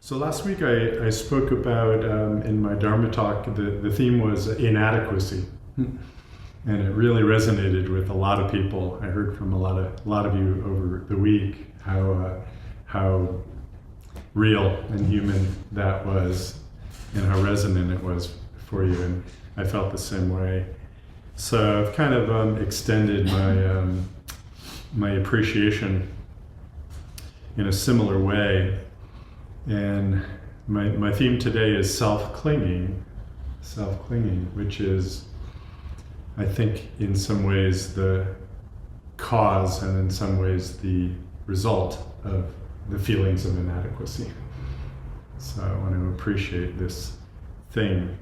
So last week I spoke about, in my Dharma talk, the theme was inadequacy. And it really resonated with a lot of people. I heard from a lot of you over the week how real and human that was and how resonant it was for you. And I felt the same way. So I've kind of extended my appreciation in a similar way. And my theme today is self-clinging, which is, I think, in some ways the cause and in some ways the result of the feelings of inadequacy. So I want to appreciate this thing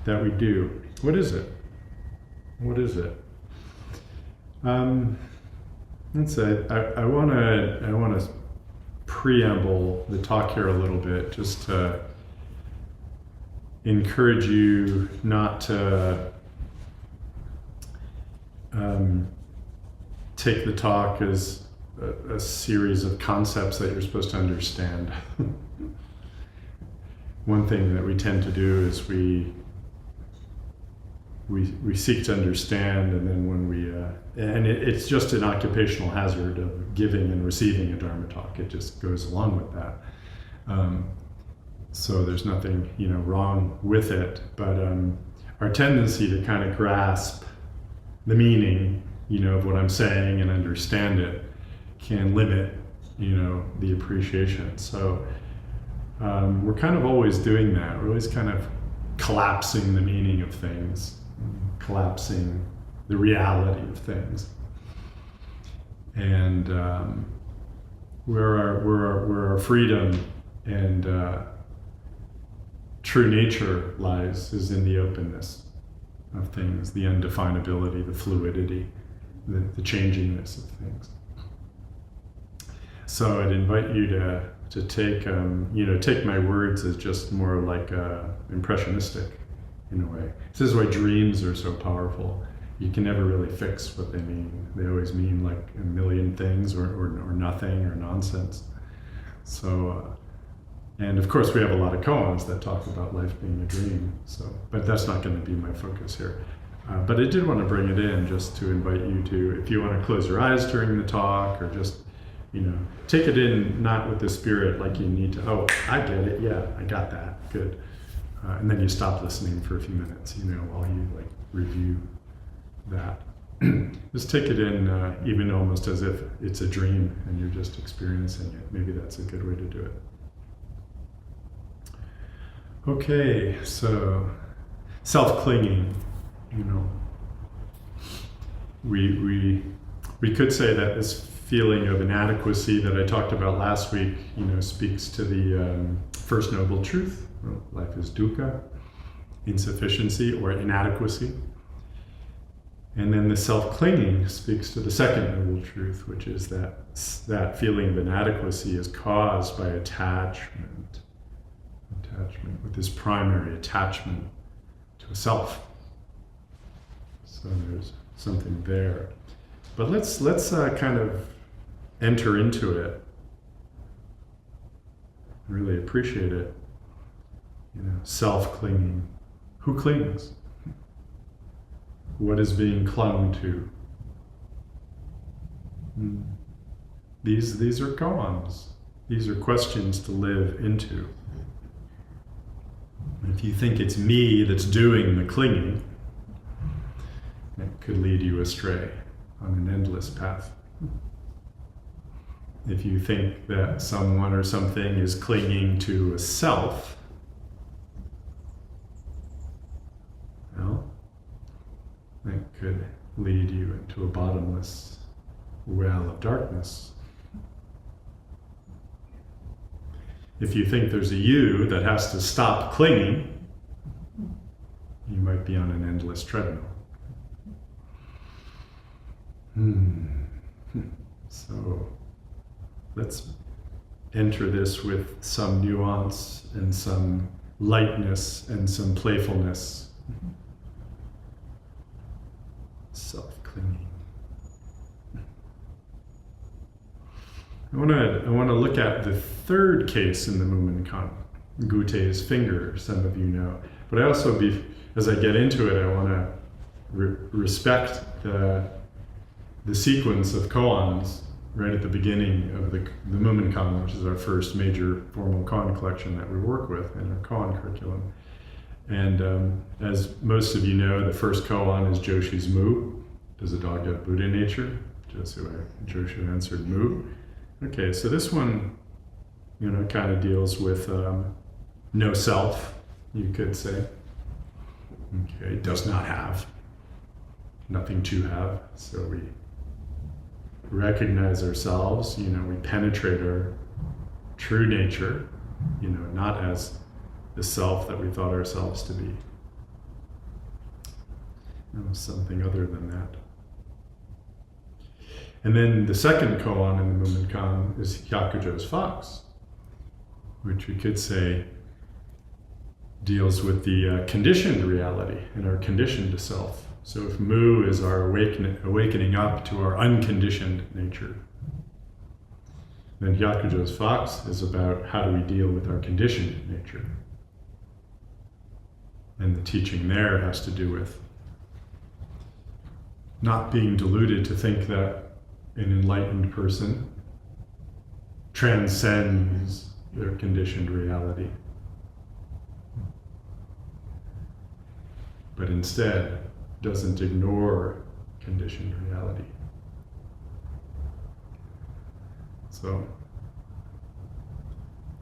that we do. What is it? Let's say I want to preamble the talk here a little bit, just to encourage you not to take the talk as a series of concepts that you're supposed to understand. One thing that we tend to do is we seek to understand, and then when it's just an occupational hazard of giving and receiving a Dharma talk. It just goes along with that. So there's nothing wrong with it, but our tendency to kind of grasp the meaning of what I'm saying and understand it can limit the appreciation. So we're kind of always doing that. We're always kind of collapsing the meaning of things, collapsing the reality of things. And where our freedom and true nature lies is in the openness of things, the undefinability, the fluidity, the changingness of things. So I'd invite you to take my words as just more like impressionistic in a way. This is why dreams are so powerful. You can never really fix what they mean. They always mean like a million things or nothing or nonsense. So, and of course we have a lot of koans that talk about life being a dream. So, but that's not going to be my focus here. But I did want to bring it in just to invite you to, if you want to close your eyes during the talk, or just take it in, not with the spirit like you need to, oh, I get it, yeah, I got that, good. And then you stop listening for a few minutes, while you review that. Just take it in, even almost as if it's a dream and you're just experiencing it. Maybe that's a good way to do it. Okay, so self-clinging, we could say that this feeling of inadequacy that I talked about last week, speaks to the first noble truth. Life is dukkha, insufficiency or inadequacy. And then the self-clinging speaks to the second noble truth, which is that feeling of inadequacy is caused by attachment with this primary attachment to a self. So there's something there. But let's kind of enter into it, really appreciate it. Self-clinging. Who clings? What is being clung to? These are koans. These are questions to live into. If you think it's me that's doing the clinging, it could lead you astray on an endless path. If you think that someone or something is clinging to a self, well, that could lead you into a bottomless well of darkness. If you think there's a you that has to stop clinging, you might be on an endless treadmill. So let's enter this with some nuance and some lightness and some playfulness. Self-clinging. I want to look at the third case in the Mumonkan, Gutei's finger. Some of you know, but I also, as I get into it, I want to respect the sequence of koans right at the beginning of the Mumonkan, which is our first major formal koan collection that we work with in our koan curriculum. And as most of you know, the first koan is Joshu's Mu. Does a dog have Buddha nature? Joshu answered Mu. Okay, so this one, kind of deals with no self, you could say. Okay, does not have, nothing to have. So we recognize ourselves, we penetrate our true nature, not as the self that we thought ourselves to be. Something other than that. And then the second koan in the Mumonkan is Hyakujo's fox, which we could say deals with the conditioned reality and our conditioned self. So if Mu is our awakening up to our unconditioned nature, then Hyakujo's fox is about how do we deal with our conditioned nature. And the teaching there has to do with not being deluded to think that an enlightened person transcends their conditioned reality, but instead doesn't ignore conditioned reality. So,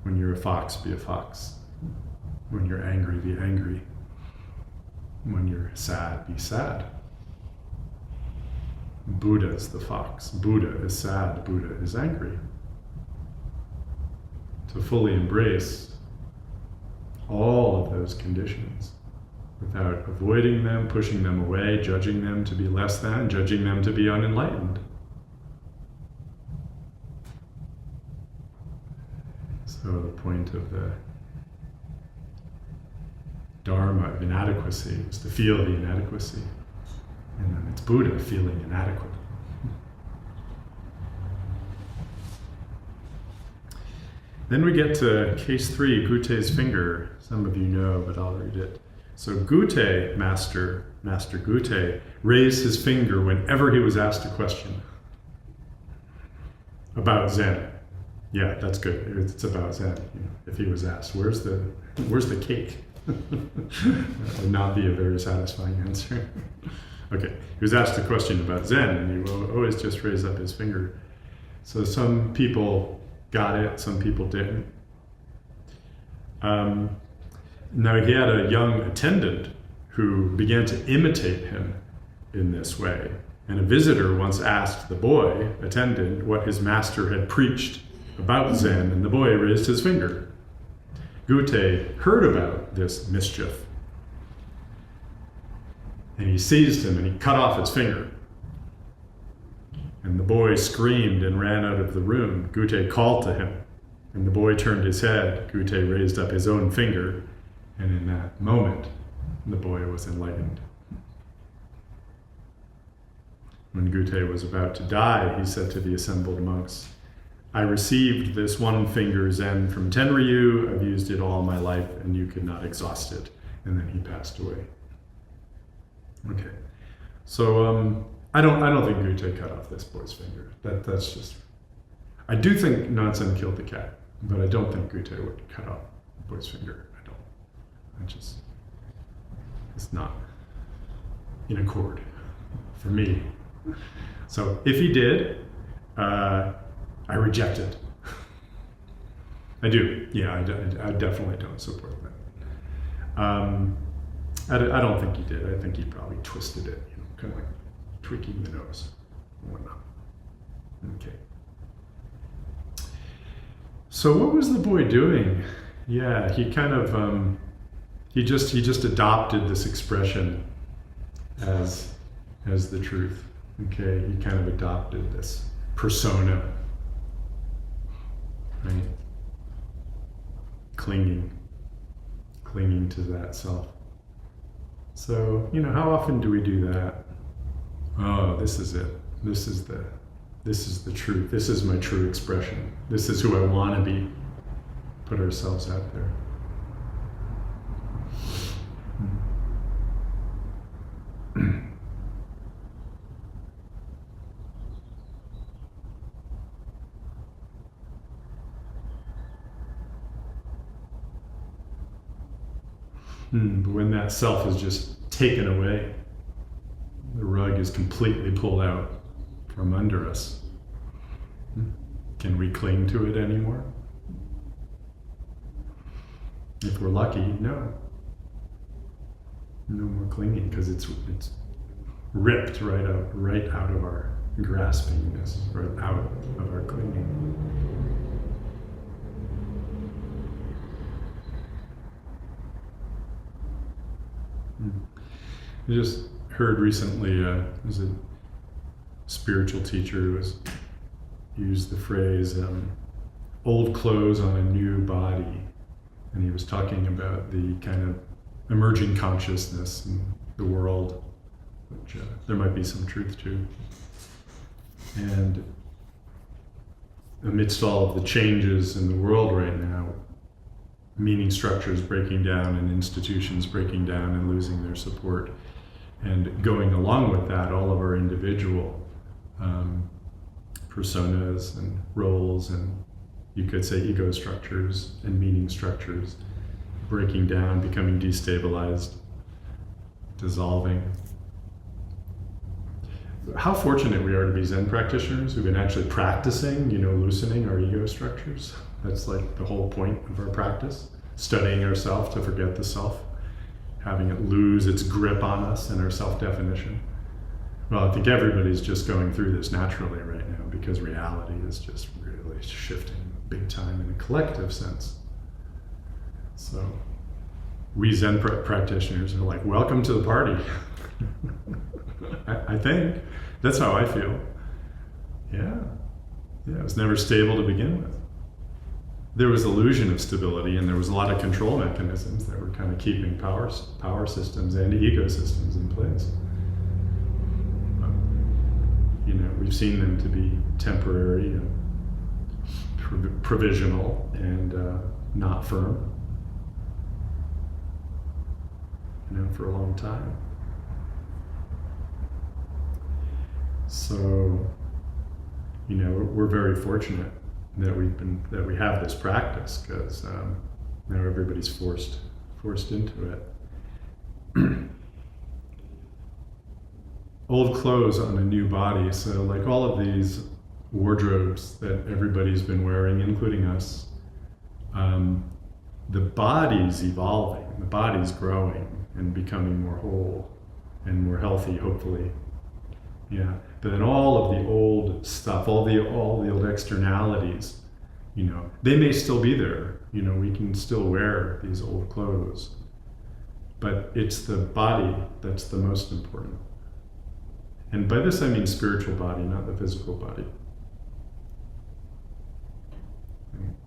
when you're a fox, be a fox. When you're angry, be angry. When you're sad, be sad. Buddha is the fox. Buddha is sad. Buddha is angry. To fully embrace all of those conditions without avoiding them, pushing them away, judging them to be less than, judging them to be unenlightened. So the point of the Dharma of inadequacy is to feel the inadequacy. And then it's Buddha feeling inadequate. Then we get to case 3, Gutei's finger. Some of you know, but I'll read it. So Gutei, Master Gutei, raised his finger whenever he was asked a question about Zen. Yeah, that's good. It's about Zen. If he was asked, where's the cake? That would not be a very satisfying answer. Okay, he was asked a question about Zen, and he will always just raise up his finger. So some people got it, some people didn't. Now he had a young attendant who began to imitate him in this way. And a visitor once asked the boy attendant what his master had preached about Zen, and the boy raised his finger. Gutei heard about this mischief, and he seized him and he cut off his finger. And the boy screamed and ran out of the room. Gutei called to him, and the boy turned his head. Gutei raised up his own finger, and in that moment, the boy was enlightened. When Gutei was about to die, he said to the assembled monks, I received this one finger Zen from Tenryu. I've used it all my life, and you could not exhaust it. And then he passed away. Okay, so I don't think Gutei cut off this boy's finger. That's just. I do think Nansen killed the cat, but I don't think Gutei would cut off the boy's finger. I don't. It's not in accord for me. So if he did, I reject it. I do. Yeah, I definitely don't support that. I don't think he did. I think he probably twisted it, kind of like tweaking the nose and whatnot. Okay. So what was the boy doing? Yeah, he kind of he just adopted this expression as the truth. Okay, he kind of adopted this persona, right? Clinging to that self. So, how often do we do that? Oh, this is it. This is This is the truth. This is my true expression. This is who I want to be. Put ourselves out there. But when that self is just taken away, the rug is completely pulled out from under us. Can we cling to it anymore? If we're lucky, no. No more clinging, because it's ripped right out of our graspingness, right out of our clinging. I just heard recently, there's a spiritual teacher who has used the phrase, old clothes on a new body. And he was talking about the kind of emerging consciousness in the world, which there might be some truth to. And amidst all of the changes in the world right now, meaning structures breaking down and institutions breaking down and losing their support. And going along with that, all of our individual personas and roles, and you could say ego structures and meaning structures breaking down, becoming destabilized, dissolving. How fortunate we are to be Zen practitioners who've been actually practicing, loosening our ego structures. That's like the whole point of our practice. Studying ourself to forget the self, having it lose its grip on us and our self-definition. Well, I think everybody's just going through this naturally right now because reality is just really shifting big time in a collective sense. So we Zen practitioners are like, welcome to the party. I think. That's how I feel. Yeah, it was never stable to begin with. There was illusion of stability, and there was a lot of control mechanisms that were kind of keeping power systems and ecosystems in place. We've seen them to be temporary and provisional and not firm, for a long time. So, we're very fortunate that we have this practice, because now everybody's forced into it. Old clothes on a new body. So like all of these wardrobes that everybody's been wearing, including us, the body's evolving, the body's growing and becoming more whole and more healthy, hopefully. Yeah. But then all of the old stuff, all the old externalities, they may still be there. We can still wear these old clothes, but it's the body that's the most important. And by this I mean spiritual body, not the physical body.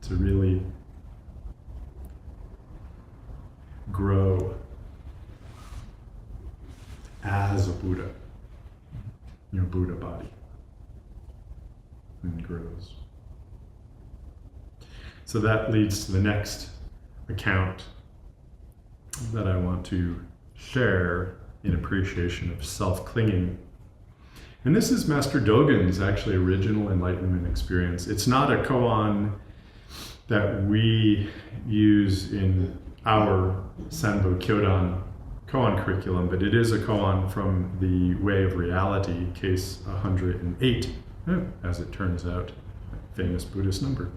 To really grow as a Buddha, your Buddha body, and grows. So that leads to the next account that I want to share in appreciation of self-clinging. And this is Master Dogen's actually original enlightenment experience. It's not a koan that we use in our Sanbo Kyodan koan curriculum, but it is a koan from the Way of Reality, case 108, as it turns out, famous Buddhist number.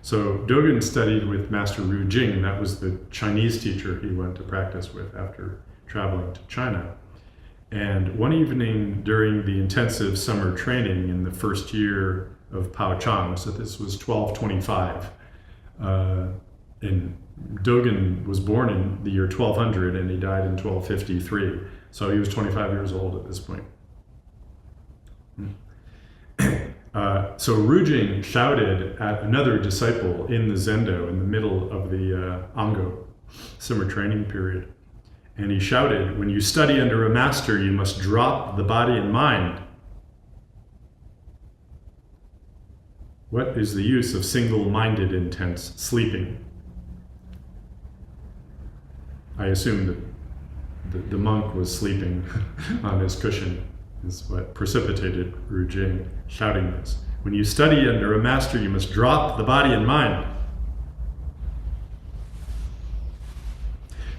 So Dogen studied with Master Ru Jing. That was the Chinese teacher he went to practice with after traveling to China. And one evening during the intensive summer training in the first year of Pao Chang, so this was 1225, and Dogen was born in the year 1200 and he died in 1253. So he was 25 years old at this point. So Rujing shouted at another disciple in the Zendo in the middle of the Ango summer training period. And he shouted, "When you study under a master, you must drop the body and mind." What is the use of single-minded intense sleeping? I assume that the monk was sleeping on his cushion, is what precipitated Rujing shouting this. When you study under a master, you must drop the body and mind.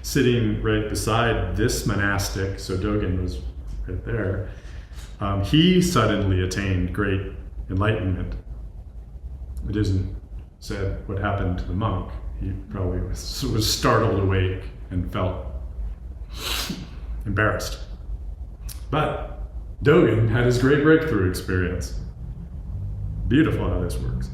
Sitting right beside this monastic, so Dogen was right there, he suddenly attained great enlightenment. It isn't said what happened to the monk. He probably was startled awake and felt embarrassed. But Dogen had his great breakthrough experience. Beautiful how this works.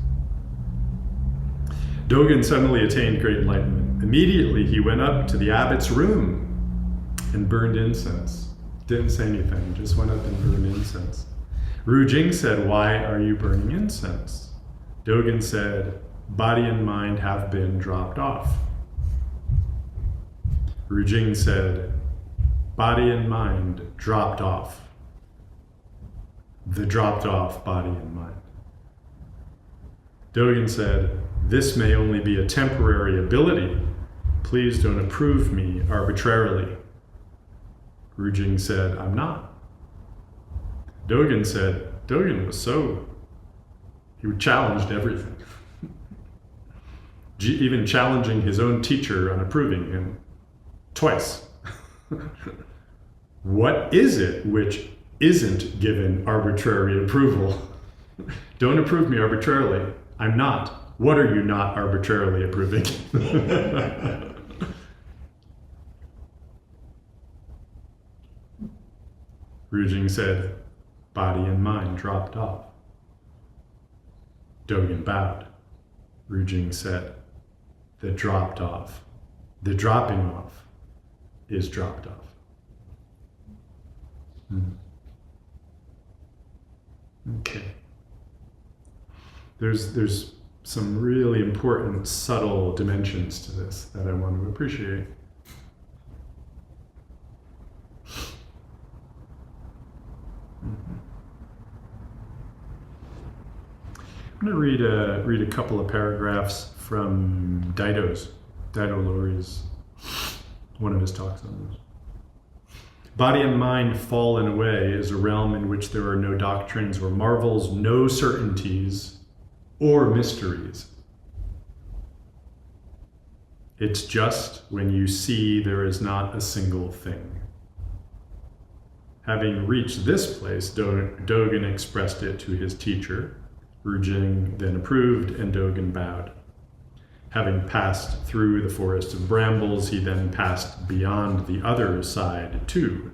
Dogen suddenly attained great enlightenment. Immediately he went up to the abbot's room and burned incense. Didn't say anything, just went up and burned incense. Rujing said, "Why are you burning incense?" Dogen said, "Body and mind have been dropped off." Rujing said, "Body and mind dropped off." The dropped off body and mind. Dogen said, "This may only be a temporary ability. Please don't approve me arbitrarily." Rujing said, "I'm not." Dogen said, he challenged everything. Even challenging his own teacher on approving him twice. What is it which isn't given arbitrary approval? Don't approve me arbitrarily. I'm not. What are you not arbitrarily approving? Rujing said, "Body and mind dropped off." Dogen bowed. Rujing said, "The dropped off, the dropping off is dropped off." Okay. There's some really important subtle dimensions to this that I want to appreciate. I'm going to read a couple of paragraphs from Daido Lori's, one of his talks on this. Body and mind fallen away is a realm in which there are no doctrines or marvels, no certainties or mysteries. It's just when you see there is not a single thing. Having reached this place, Dogen expressed it to his teacher. Rujing then approved, and Dogen bowed. Having passed through the forest of brambles, he then passed beyond the other side too.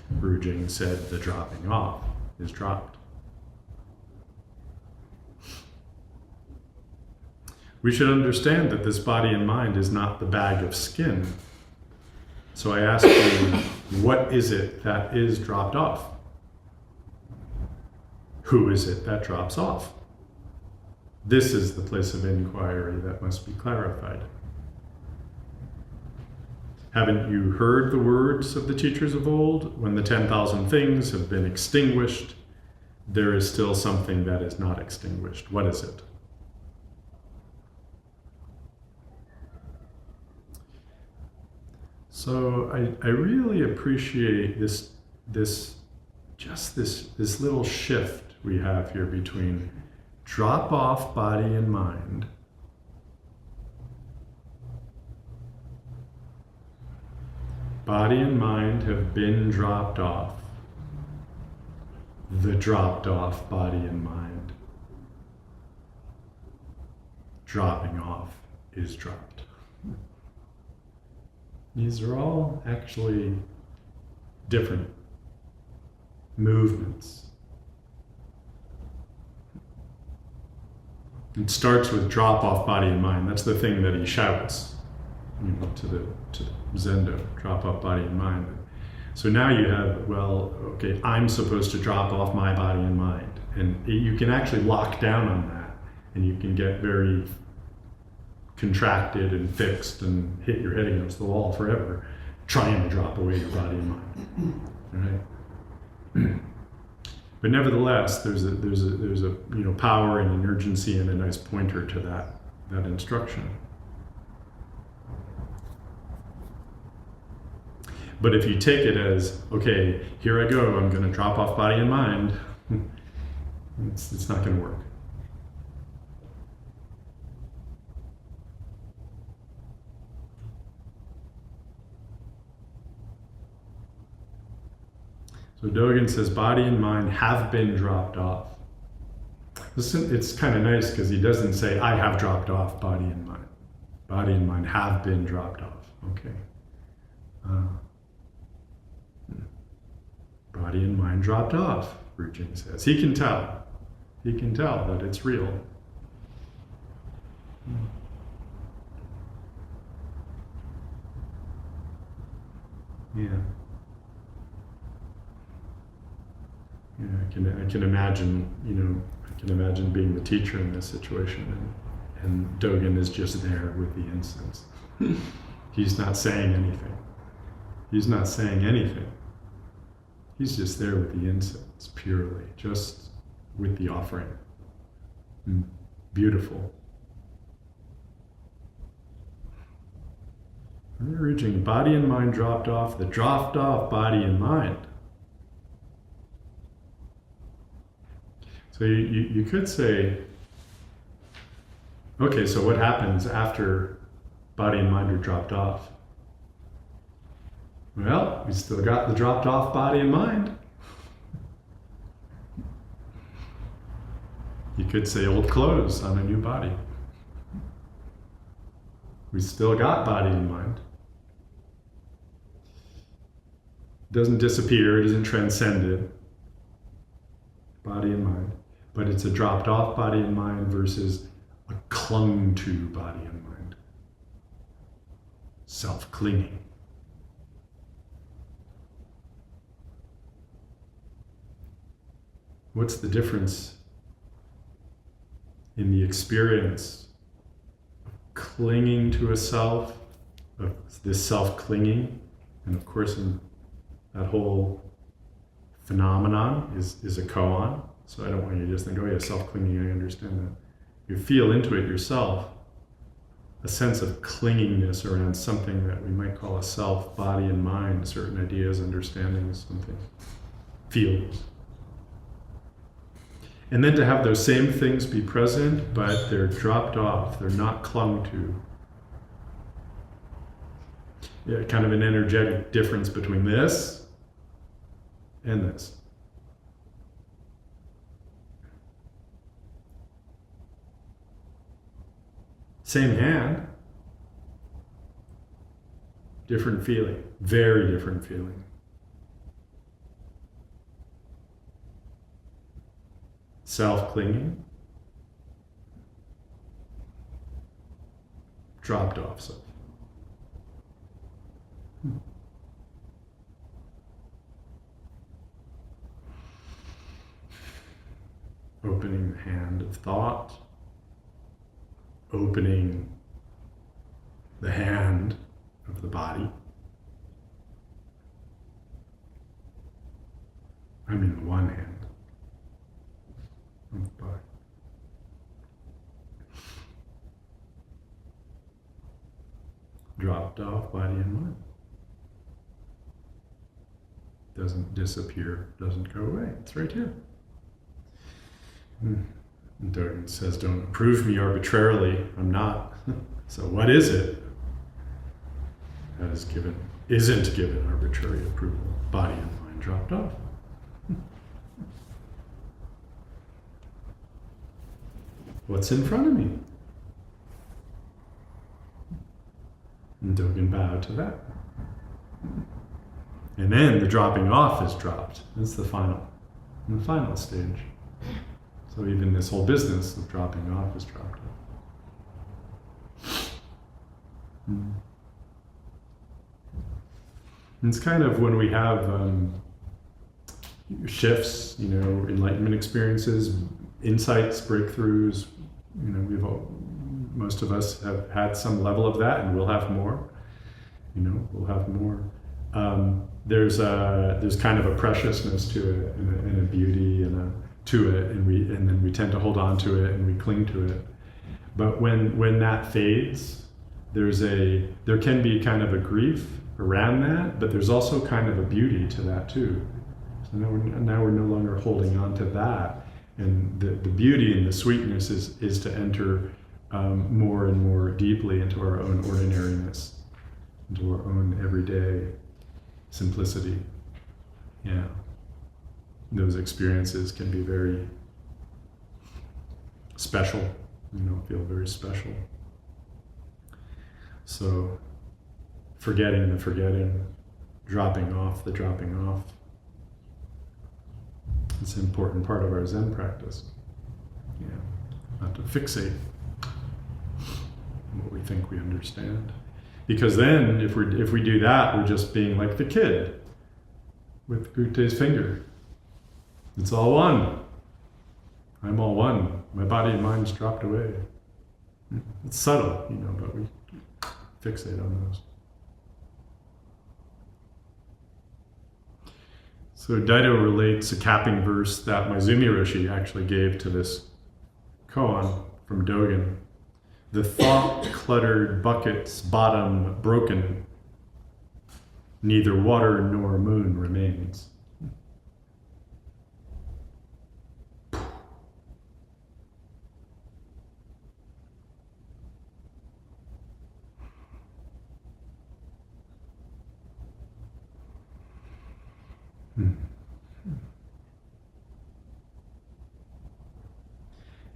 Rujing said, "The dropping off is dropped." We should understand that this body and mind is not the bag of skin. So I ask you, what is it that is dropped off? Who is it that drops off? This is the place of inquiry that must be clarified. Haven't you heard the words of the teachers of old? When the 10,000 things have been extinguished, there is still something that is not extinguished. What is it? So I really appreciate this little shift we have here between drop off body and mind, body and mind have been dropped off, the dropped off body and mind, dropping off is dropped. These are all actually different movements. It starts with drop off body and mind. That's the thing that he shouts, to the Zendo, drop off body and mind. So now you have, okay, I'm supposed to drop off my body and mind. And you can actually lock down on that, and you can get very contracted and fixed and hit your head against the wall forever, trying to drop away your body and mind. All right? But nevertheless, there's a power and an urgency and a nice pointer to that instruction. But if you take it as, okay, here I go, I'm going to drop off body and mind, it's not going to work. So Dogen says body and mind have been dropped off. Listen, it's kind of nice because he doesn't say, I have dropped off body and mind. Body and mind have been dropped off. Okay. Body and mind dropped off, Rujing says. He can tell. He can tell that it's real. Yeah. Yeah, I can imagine, I can imagine being the teacher in this situation, and Dogen is just there with the incense. He's not saying anything. He's not saying anything. He's just there with the incense, purely, just with the offering. Beautiful. Urging body and mind dropped off, the dropped off body and mind. So you could say, okay, so what happens after body and mind are dropped off? Well, we still got the dropped off body and mind. You could say old clothes on a new body. We still got body and mind. It doesn't disappear, it isn't transcended. Body and mind. But it's a dropped off body and mind versus a clung to body and mind. Self-clinging. What's the difference in the experience of clinging to a self, of this self-clinging, and of course in that whole phenomenon is a koan, so I don't want you to just think, oh yeah, self-clinging, I understand that. You feel into it yourself, a sense of clingingness around something that we might call a self, body and mind, certain ideas, understandings, something, feelings. And then to have those same things be present, but they're dropped off, they're not clung to. Yeah, kind of an energetic difference between this and this. Same hand, different feeling, very different feeling. Self-clinging, dropped off self. Opening the hand of thought, opening the hand of the body. I mean the one hand. Body. Dropped off body and mind. Doesn't disappear, doesn't go away. It's right here. Dogen says, don't approve me arbitrarily. I'm not. So what is it that isn't given arbitrary approval? Body and mind dropped off. What's in front of me? And Dogen bowed to that. And then the dropping off is dropped. That's the final stage. So even this whole business of dropping off is dropped off. It's kind of when we have shifts, enlightenment experiences, insights, breakthroughs. Most of us have had some level of that, and we'll have more. We'll have more there's kind of a preciousness to it and a beauty to it, and then we tend to hold on to it and we cling to it. But when that fades, there can be kind of a grief around that, but there's also kind of a beauty to that too. So now we're no longer holding on to that, and the beauty and the sweetness is to enter more and more deeply into our own ordinariness, into our own everyday simplicity. Yeah. Those experiences can be very special, feel very special. So forgetting the forgetting, dropping off the dropping off. It's an important part of our Zen practice. Yeah. Not to fixate on what we think we understand. Because then if we do that, we're just being like the kid with Gutei's finger. It's all one. I'm all one. My body and mind's dropped away. It's subtle, but we fixate on those. So Daido relates a capping verse that Maizumi Roshi actually gave to this koan from Dogen. The thought-cluttered bucket's bottom broken, neither water nor moon remains.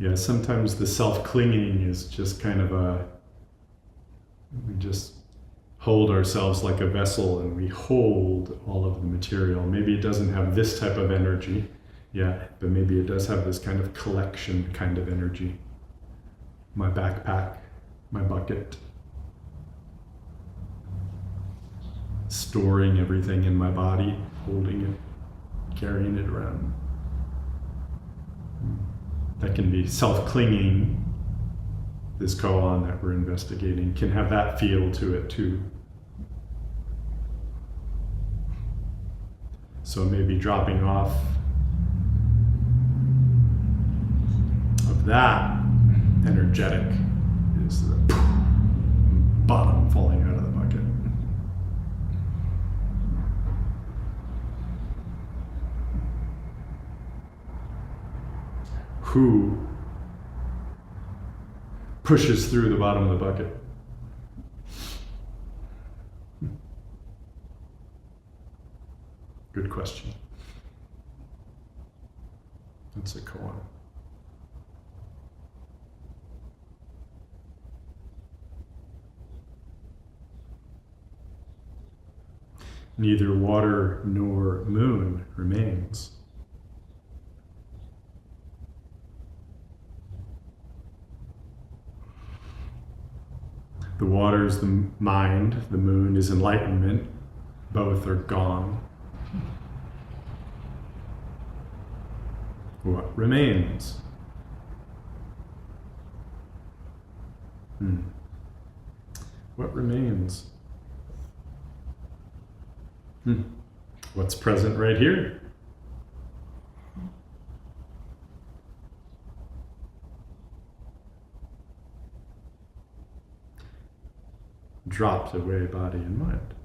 Yeah, sometimes the self-clinging is just kind of we just hold ourselves like a vessel and we hold all of the material. Maybe it doesn't have this type of energy, yeah, but maybe it does have this kind of collection kind of energy. My backpack, my bucket, storing everything in my body, holding it, carrying it around. That can be self-clinging. This koan that we're investigating can have that feel to it too. So maybe dropping off of that energetic is the bottom falling out of the bucket. Who pushes through the bottom of the bucket? Good question. That's a koan. Neither water nor moon remains. The water is the mind, the moon is enlightenment. Both are gone. What remains? What remains? What's present right here? Dropped away body and mind.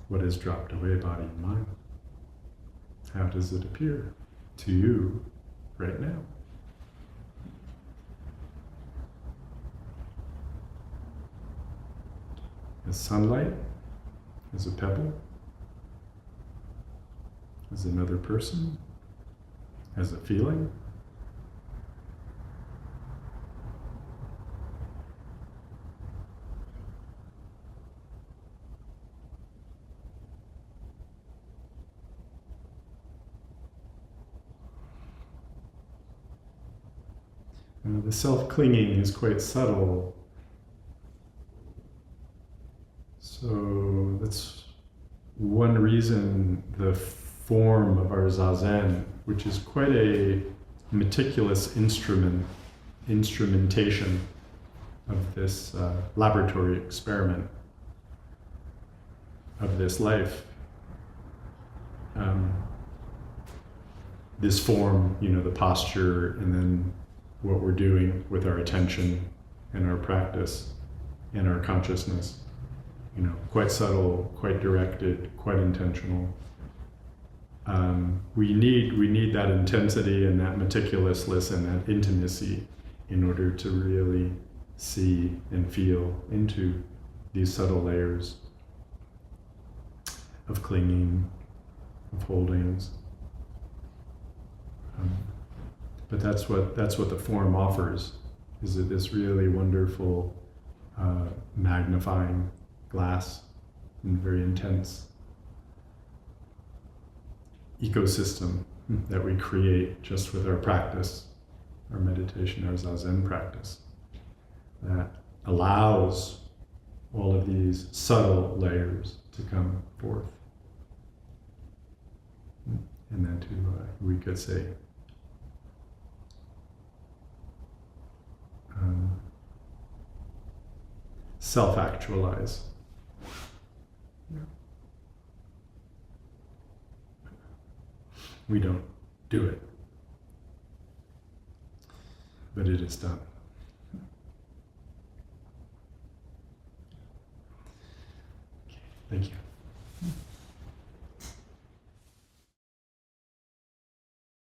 What is dropped away body and mind? How does it appear to you right now? As sunlight? As a pebble? As another person? As a feeling? The self-clinging is quite subtle. So that's one reason the form of our zazen, which is quite a meticulous instrumentation of this laboratory experiment of this life. This form, the posture, and then what we're doing with our attention and our practice and our consciousness. Quite subtle, quite directed, quite intentional. We need that intensity and that meticulousness and that intimacy in order to really see and feel into these subtle layers of clinging, of holdings. But that's what the form offers, is this really wonderful magnifying glass and very intense ecosystem that we create just with our practice, our meditation, our zazen practice, that allows all of these subtle layers to come forth. And then we could say, self-actualize. We don't do it, but it is done. Thank you.